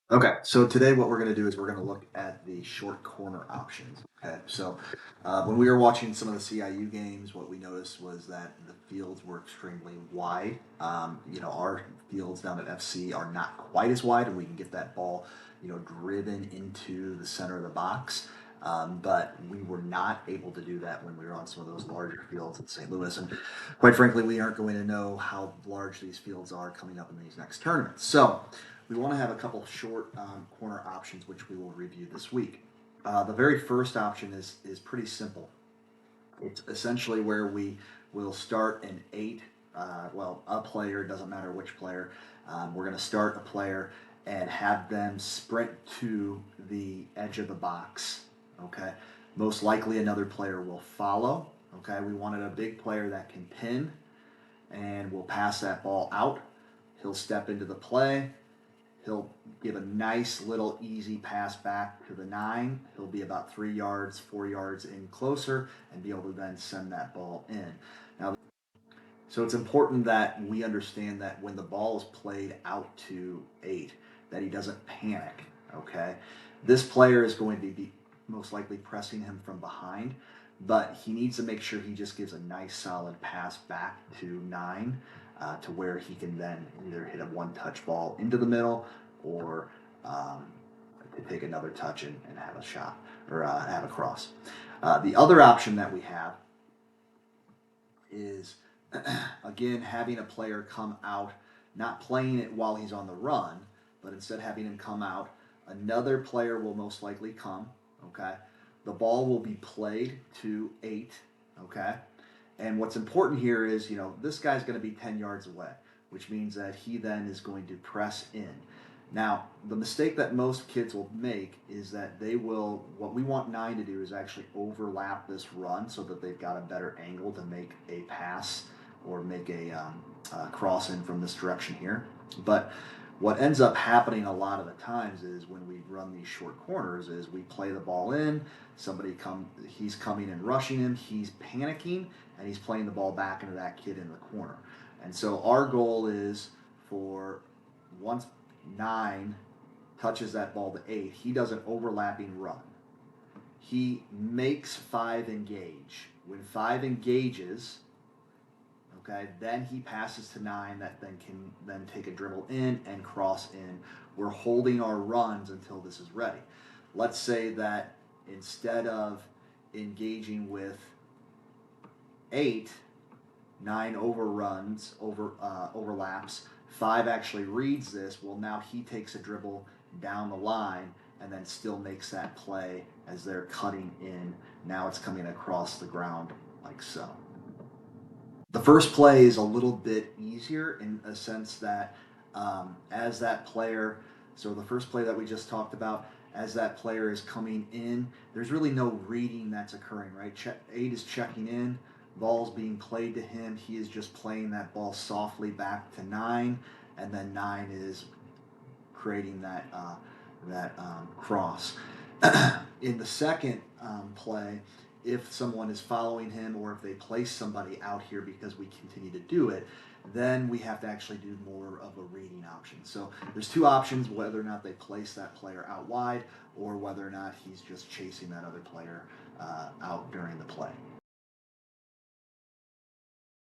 Okay, so today what we're going to do is we're going to look at the short corner options. Okay, so when we were watching some of the CIU games, what we noticed was that the fields were extremely wide. Our fields down at FC are not quite as wide, and we can get that ball, driven into the center of the box. But we were not able to do that when we were on some of those larger fields in St. Louis. And quite frankly, we aren't going to know how large these fields are coming up in these next tournaments. So we want to have a couple short corner options, which we will review this week. The very first option is pretty simple. It's essentially where we will start an eight. A player, doesn't matter which player. We're going to start a player and have them sprint to the edge of the box. Okay. Most likely another player will follow. Okay. We wanted a big player that can pin and will pass that ball out. He'll step into the play. He'll give a nice little easy pass back to the 9. He'll be about 3 yards, 4 yards in closer and be able to then send that ball in. Now, so it's important that we understand that when the ball is played out to 8, that he doesn't panic, okay? This player is going to be most likely pressing him from behind, but he needs to make sure he just gives a nice solid pass back to 9 to where he can then either hit a one-touch ball into the middle or to take another touch and have a shot or have a cross. The other option that we have is again having a player come out, not playing it while he's on the run, but instead having him come out. Another player will most likely come. Okay, the ball will be played to 8. Okay, and what's important here is this guy's going to be 10 yards away, which means that he then is going to press in. Now, the mistake that most kids will make is that what we want 9 to do is actually overlap this run so that they've got a better angle to make a pass or make a cross in from this direction here. But what ends up happening a lot of the times is when we run these short corners is we play the ball in, he's coming and rushing him, he's panicking, and he's playing the ball back into that kid in the corner. And so our goal is for once 9 touches that ball to 8, he does an overlapping run. He makes 5 engage. When 5 engages, okay, then he passes to 9 that then can then take a dribble in and cross in. We're holding our runs until this is ready. Let's say that instead of engaging with 8, 9 overlaps. 5 actually reads this. Well, now he takes a dribble down the line and then still makes that play as they're cutting in. Now it's coming across the ground like so. The first play is a little bit easier in a sense that as that player, so the first play that we just talked about, as that player is coming in, there's really no reading that's occurring, right? 8 is checking in, ball's being played to him. He is just playing that ball softly back to 9, and then 9 is creating that cross. In the second play, if someone is following him or if they place somebody out here because we continue to do it, then we have to actually do more of a reading option. So there's 2 options, whether or not they place that player out wide or whether or not he's just chasing that other player out during the play.